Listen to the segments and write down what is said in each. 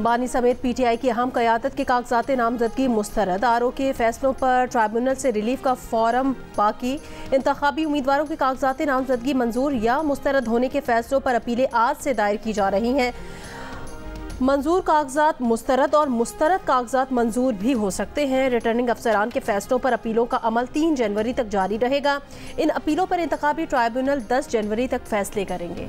बानी समेत पीटीआई की अहम क़यादत के कागजात नामजदगी मुस्तरद। आरओ के फैसलों पर ट्राइब्यूनल से रिलीफ का फॉर्म बाकी। इंतखाबी उम्मीदवारों के कागजात नामजदगी मंजूर या मुस्तरद होने के फैसलों पर अपीलें आज से दायर की जा रही हैं। मंजूर कागजात मुस्तरद और मुस्तरद कागजात मंजूर भी हो सकते हैं। रिटर्निंग अफसरान के फैसलों पर अपीलों का अमल 3 जनवरी तक जारी रहेगा। इन अपीलों पर इंतखाबी ट्राइब्यूनल 10 जनवरी तक फैसले करेंगे।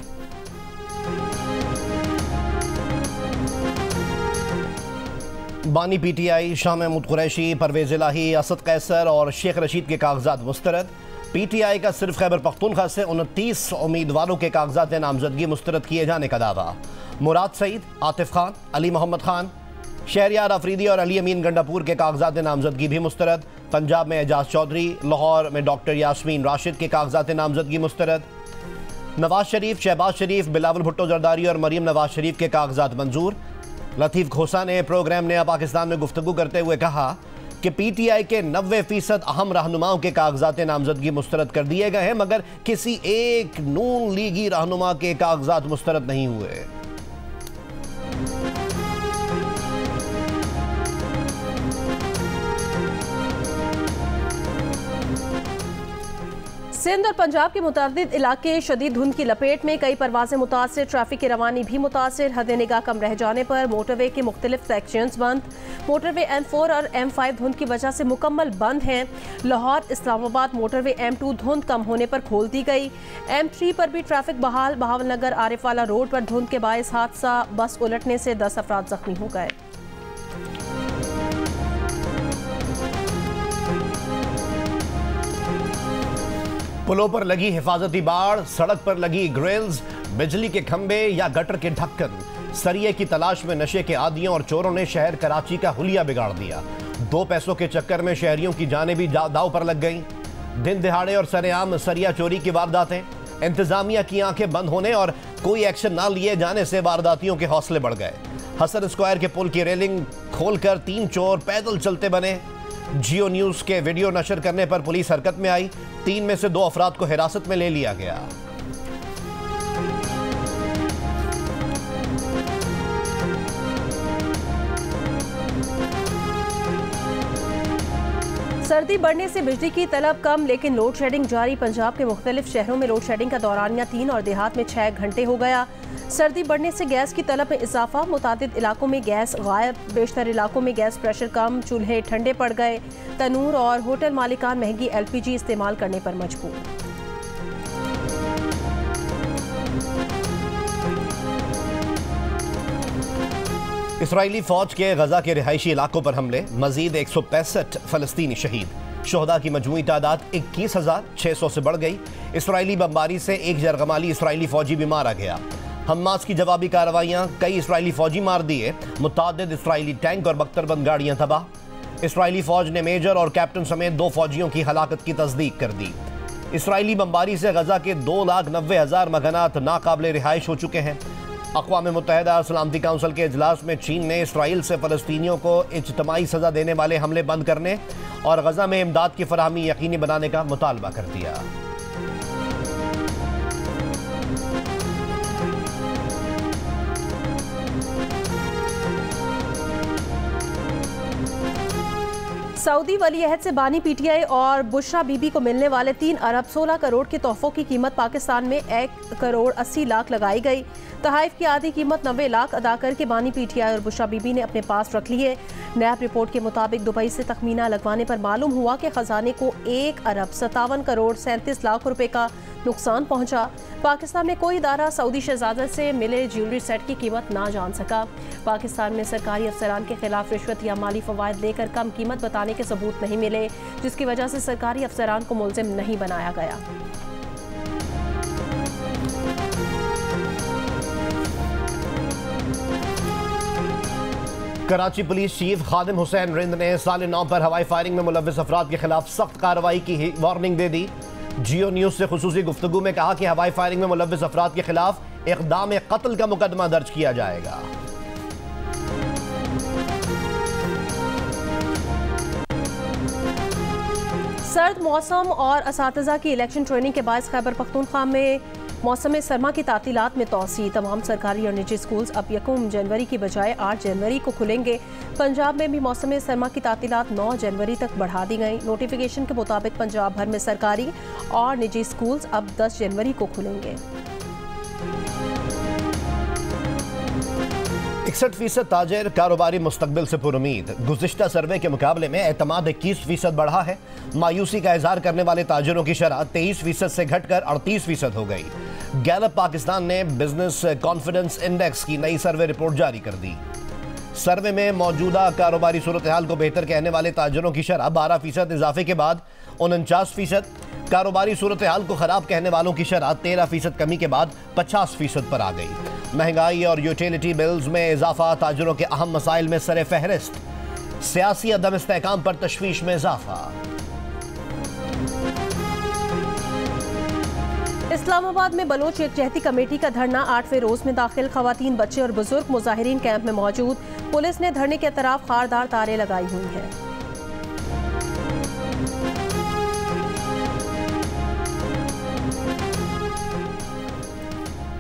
बानी पीटीआई शाह महमूद कुरैशी, परवेज इलाही, असद कैसर और शेख रशीद के कागजात मुस्तरद। पीटीआई का सिर्फ खैबर पख्तूनख्वा से 29 उम्मीदवारों के कागजात नामजदगी मुस्तरद किए जाने का दावा। मुराद सईद, आतिफ खान, अली मोहम्मद खान, शहरियार अफरीदी और अली अमीन गंडापुर के कागजात नामजदगी भी मुस्तरद। पंजाब में एजाज चौधरी, लाहौर में डॉक्टर यास्मीन राशिद के कागजात नामजदगी मुस्तरद। नवाज शरीफ, शहबाज शरीफ, बिलावल भुट्टो जरदारी और मरीम नवाज शरीफ के कागजात मंजूर। लतीफ़ खोसा ने प्रोग्राम नया पाकिस्तान में गुफ्तगू करते हुए कहा कि पीटीआई के 90% अहम रहनुमाओं के कागजात नामजदगी मुस्तरद कर दिए गए हैं, मगर किसी एक नून लीगी रहनुमा के कागजात मुस्तरद नहीं हुए। सिंध और पंजाब के मुतअद्दिद इलाके शदीद धुंध की लपेट में, कई परवाजें मुतासिर, ट्रैफिक की रवानी भी मुतासिर। हद निगाह कम रह जाने पर मोटरवे के मुख्तलिफ सेक्शंस बंद। मोटरवे M4 और M5 धुंध की वजह से मुकम्मल बंद हैं। लाहौर इस्लामाबाद मोटरवे M2 धुंध कम होने पर खोल दी गई। M3 पर भी ट्रैफिक बहाल। बहावलनगर आरिफवाला रोड पर धुंध के बायस हादसा, बस उलटने से 10 अफराद जख्मी हो गए। पुलों पर लगी हिफाजती बाड़, सड़क पर लगी ग्रिल्स, बिजली के खंभे या गटर के ढक्कन। सरिये की तलाश में नशे के आदियों और चोरों ने शहर कराची का हुलिया बिगाड़ दिया। 2 पैसों के चक्कर में शहरियों की जानें भी दांव पर लग गईं। दिन दिहाड़े और सरेआम सरिया चोरी की वारदातें। इंतजामिया की आंखें बंद होने और कोई एक्शन ना लिए जाने से वारदातियों के हौसले बढ़ गए। हसन स्क्वायर के पुल की रेलिंग खोलकर 3 चोर पैदल चलते बने। जियो न्यूज के वीडियो नशर करने पर पुलिस हरकत में आई। 3 में से 2 अफराद को हिरासत में ले लिया गया। सर्दी बढ़ने से बिजली की तलब कम, लेकिन लोड शेडिंग जारी। पंजाब के मुख्तलिफ शहरों में लोड शेडिंग का दौरानिया 3 और देहात में 6 घंटे हो गया। सर्दी बढ़ने से गैस की तलब में इजाफा, मुतादिद इलाकों में गैस गायब। बेशतर इलाकों में गैस प्रेशर कम, चूल्हे ठंडे पड़ गए। तनूर और होटल मालिकान महंगी LPG इस्तेमाल करने पर मजबूर। इसराइली फौज के गजा के रिहायशी इलाकों पर हमले, मजीद 165 फलस्तीनी शहीद। शोहदा की मजमूई तादाद 21,600 से बढ़ गई। इसराइली बमबारी से एक जरगमाली इसराइली फौजी भी मारा गया। हमास की जवाबी कार्रवाइयाँ, कई इसराइली फौजी मार दिए। मुतादिद इसराइली टैंक और बख्तरबंद गाड़ियाँ तबाह। इसराइली फौज ने मेजर और कैप्टन समेत 2 फौजियों की हलाकत की तस्दीक कर दी। इसराइली बमबारी से गजा के 2,90,000 मकानात नाकाबिले रिहाइश हो चुके हैं। अक़वाम मुत्तहिदा सलामती काउंसिल के इजलास में चीन ने इसराइल से फ़लस्तीनियों को इज्तमाई सज़ा देने वाले हमले बंद करने और गजा में इमदाद की फराहमी यकीनी बनाने का मुतालबा कर दिया। सऊदी वली अहद से बानी पीटीआई और बुशरा बीबी को मिलने वाले 3 अरब 16 करोड़ के तोहफों की कीमत पाकिस्तान में 1 करोड़ 80 लाख लगाई गई। तहाइफ की आधी कीमत 90 लाख अदा करके बानी पीटीआई और बुशरा बीबी ने अपने पास रख लिए। नैब रिपोर्ट के मुताबिक दुबई से तखमीना लगवाने पर मालूम हुआ कि खजाने को 1 अरब 57 करोड़ 37 लाख रुपए का नुकसान पहुंचा। पाकिस्तान में कोई इदारा सऊदी शहजादे से मिले ज्वेलरी सेट की कीमत ना जान सका। पाकिस्तान में सरकारी अफसरान के खिलाफ रिश्वत या माली फवायद लेकर कम कीमत बताने के सबूत नहीं मिले, जिसकी वजह से सरकारी अफसरान को मुल्जिम नहीं बनाया गया। कराची पुलिस चीफ खादिम हुसैन रिंद ने साल 9 पर हवाई फायरिंग में मुलव्विस अफराद के खिलाफ सख्त कार्रवाई की वार्निंग दे दी। जियो न्यूज से खुसूसी गुफ्तगू में कहा कि हवाई फायरिंग में मुलव्विस अफराद के खिलाफ इक़दाम कत्ल का मुकदमा दर्ज किया जाएगा। सर्द मौसम और असातिज़ा की इलेक्शन ट्रेनिंग के बायस खैबर पख्तूनख्वा में मौसम सरमा की तातीलात में तोसी। तमाम सरकारी और निजी स्कूल्स अब 1 जनवरी की बजाय 8 जनवरी को खुलेंगे। पंजाब में भी मौसम सरमा की तातीलात 9 जनवरी तक बढ़ा दी गई। नोटिफिकेशन के मुताबिक पंजाब भर में सरकारी और निजी स्कूल्स अब 10 जनवरी को खुलेंगे। 61% ताजिर कारोबारी मुस्तकबिल से पुरुमीद। गुज़िश्ता सर्वे के मुकाबले में एतमाद 21% बढ़ा है। मायूसी का इजहार करने वाले ताजिरों की शरह 23% से घटकर 38% हो गई। गैलप पाकिस्तान ने बिजनेस कॉन्फिडेंस इंडेक्स की नई सर्वे रिपोर्ट जारी कर दी। सर्वे में मौजूदा कारोबारी सूरत हाल को बेहतर कहने वाले ताजिरों की शरह 12% इजाफे के बाद 49%, कारोबारी सूरत हाल को खराब कहने वालों की शरह 13% कमी के बाद 50% पर आ गई। महंगाई और यूटिलिटी बिल्स में इजाफा ताजिरों के अहम मसाइल में सरे फहरिस्त। सियासी अदम इस्तेहकाम पर तशवीश में इजाफा। इस्लामाबाद में बलोच यकजहती कमेटी का धरना 8वें रोज में दाखिल। खवातीन, बच्चे और बुजुर्ग मुजाहिरीन कैंप में मौजूद। पुलिस ने धरने के अतराफ खारदार तारे लगाई हुई हैं।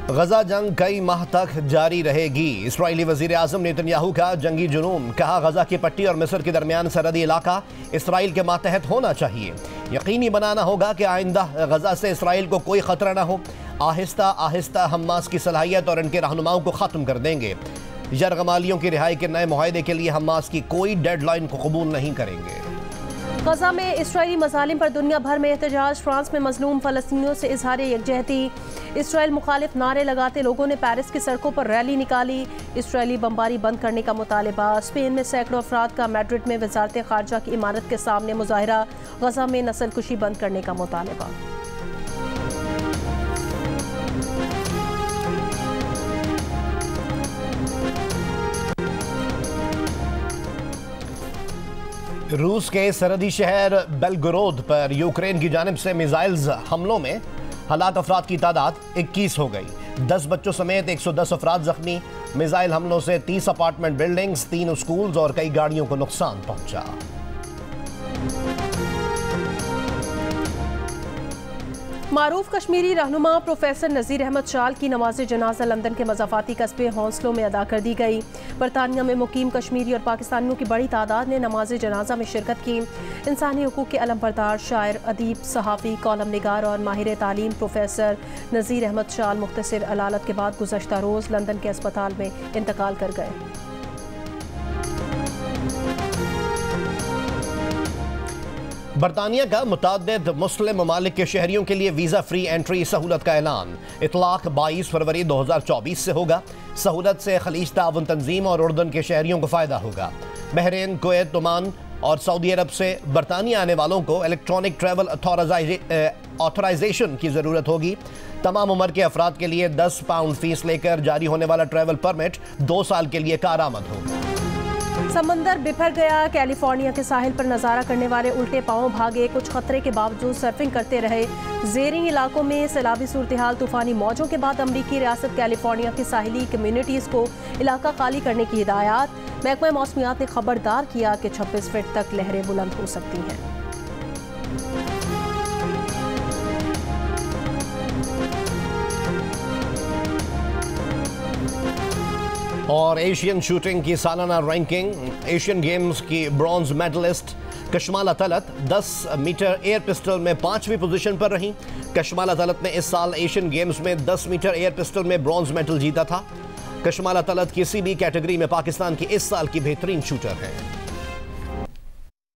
गजा जंग कई माह तक जारी रहेगी। इसराइली वजीर आजम नेतन्याहू का जंगी जुनून। कहा, गजा की पट्टी और मिस्र के दरमियान सरहदी इलाका इसराइल के मातहत होना चाहिए। यकीनी बनाना होगा कि आइंदा गजा से इसराइल को कोई खतरा न हो। आहिस्ता आहिस्ता हमास की सलाहियत और इनके रहनुमाओं को ख़त्म कर देंगे। यरगमालियों की रिहाई के नए मुआहदे के लिए हमास की कोई डेडलाइन को कबूल नहीं करेंगे। गजा में इसराइली मजालिम पर दुनिया भर में एहतजाज। फ्रांस में मजलूम फलस्तीनियों से इजहार यकजहती। इसराइल मुखालिफ नारे लगाते लोगों ने पेरिस की सड़कों पर रैली निकाली। इसराइली बमबारी बंद करने का मुतालबा। स्पेन में सैकड़ों अफराद का मैड्रिड में वजारत खारजा की इमारत के सामने मुजाहरा। गजा में नस्लकुशी बंद करने का मुतालबा। रूस के सरहदी शहर बेलगोरोद पर यूक्रेन की जानिब से मिसाइल्स हमलों में हलाक अफराद की तादाद 21 हो गई। 10 बच्चों समेत 110 अफराद जख्मी। मिसाइल हमलों से 30 अपार्टमेंट बिल्डिंग्स, 3 स्कूल्स और कई गाड़ियों को नुकसान पहुंचा। मारूफ कश्मीरी रहनुमा प्रोफेसर नज़ीर अहमद शाल की नमाज जनाजा लंदन के मज़ाफ़ाती कस्बे हौंसलों में अदा कर दी गई। बरतानिया में मुकीम कश्मीरी और पाकिस्तानियों की बड़ी तादाद ने नमाज जनाजा में शिरकत की। इंसानी हुकूक के अलमबरदार शायर, अदीब, सहाफ़ी, कॉलम निगार और माहिर तालीम प्रोफेसर नज़ीर अहमद शाल मुख्तसर अलालत के बाद गुज़श्ता रोज़ लंदन के अस्पताल में इंतकाल कर गए। बरतानिया का मुताद्दिद मुस्लिम ममालिक के शहरियों के लिए वीज़ा फ्री एंट्री सहूलत का ऐलान। इतलाक़ 22 फरवरी 2024 से होगा। सहूलत से खलीज ताउन तंजीम और उर्दन के शहरियों को फ़ायदा होगा। बहरीन, कुवैत, ओमान और सऊदी अरब से बरतानिया आने वालों को इलेक्ट्रॉनिक ट्रैवल ऑथराइजेशन की ज़रूरत होगी। तमाम उम्र के अफराद के लिए 10 पाउंड फीस लेकर जारी होने वाला ट्रैवल परमिट 2 साल के लिए कारआमद होगा। समंदर बिफर गया। कैलिफोर्निया के साहिल पर नज़ारा करने वाले उल्टे पांव भागे। कुछ खतरे के बावजूद सर्फिंग करते रहे। ज़ेरिंग इलाकों में सैलाबी सूरत-ए-हाल। तूफानी मौजों के बाद अमरीकी रियासत कैलिफोर्निया की साहिली कम्युनिटीज़ को इलाका खाली करने की हिदायत। महकमा मौसमियात ने खबरदार किया कि 26 फीट तक लहरें बुलंद हो सकती हैं। और एशियन शूटिंग की सालाना रैंकिंग। एशियन गेम्स की bronze medallist Kashmala Talat 10 metre air pistol में 5वीं पोजीशन पर रहीं। कशमाला तलत ने इस साल एशियन गेम्स में 10 मीटर एयर पिस्टल में ब्रॉन्ज मेडल जीता था। कशमाला तलत किसी भी कैटेगरी में पाकिस्तान की इस साल की बेहतरीन शूटर हैं।